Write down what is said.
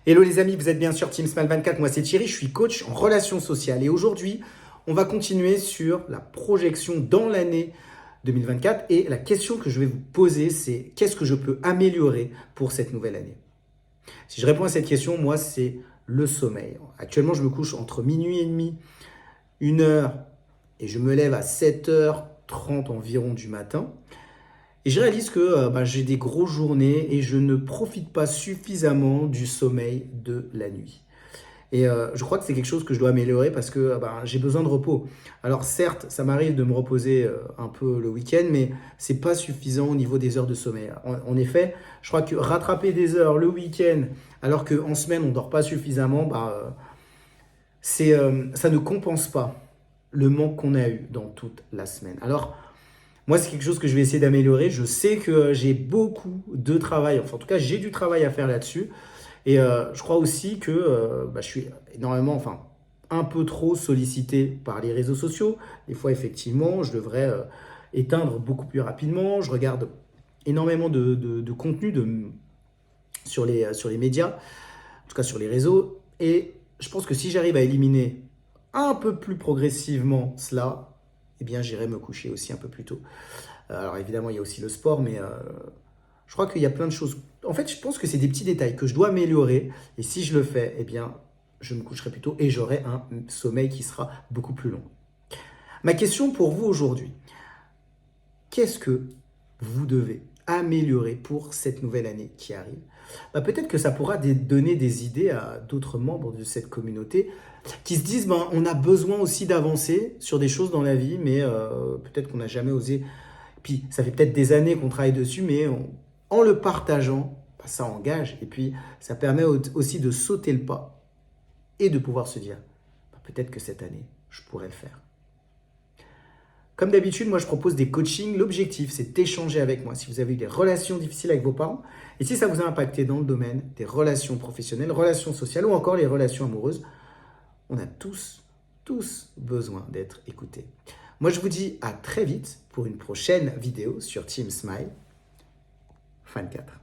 Hello les amis, vous êtes bien sur Team Smile 24, moi c'est Thierry, je suis coach en relations sociales et aujourd'hui on va continuer sur la projection dans l'année 2024 et la question que je vais vous poser c'est qu'est-ce que je peux améliorer pour cette nouvelle année? Si je réponds à cette question, moi c'est le sommeil. Actuellement je me couche entre minuit et demi, 1 heure et je me lève à 7h30 environ du matin. Et je réalise que j'ai des grosses journées et je ne profite pas suffisamment du sommeil de la nuit. Et je crois que c'est quelque chose que je dois améliorer parce que j'ai besoin de repos. Alors certes, ça m'arrive de me reposer un peu le week-end, mais c'est pas suffisant au niveau des heures de sommeil. En effet, je crois que rattraper des heures le week-end alors qu'en semaine on dort pas suffisamment, ça ne compense pas le manque qu'on a eu dans toute la semaine. Alors moi, c'est quelque chose que je vais essayer d'améliorer. Je sais que j'ai beaucoup de travail, enfin en tout cas j'ai du travail à faire là-dessus. Et je crois aussi que je suis énormément, enfin un peu trop sollicité par les réseaux sociaux. Des fois, effectivement, je devrais éteindre beaucoup plus rapidement. Je regarde énormément de contenu sur les médias, en tout cas sur les réseaux. Et je pense que si j'arrive à éliminer un peu plus progressivement cela, eh bien j'irai me coucher aussi un peu plus tôt. Alors évidemment, il y a aussi le sport, mais je crois qu'il y a plein de choses. En fait, je pense que c'est des petits détails que je dois améliorer. Et si je le fais, eh bien, je me coucherai plus tôt et j'aurai un sommeil qui sera beaucoup plus long. Ma question pour vous aujourd'hui, qu'est-ce que vous devez améliorer pour cette nouvelle année qui arrive? Peut-être que ça pourra donner des idées à d'autres membres de cette communauté qui se disent on a besoin aussi d'avancer sur des choses dans la vie, mais peut-être qu'on n'a jamais osé. Puis ça fait peut-être des années qu'on travaille dessus, mais en le partageant, ça engage. Et puis ça permet aussi de sauter le pas et de pouvoir se dire peut-être que cette année, je pourrais le faire. Comme d'habitude, moi je propose des coachings. L'objectif, c'est d'échanger avec moi si vous avez eu des relations difficiles avec vos parents et si ça vous a impacté dans le domaine des relations professionnelles, relations sociales ou encore les relations amoureuses. On a tous besoin d'être écoutés. Moi, je vous dis à très vite pour une prochaine vidéo sur Team Smile 24.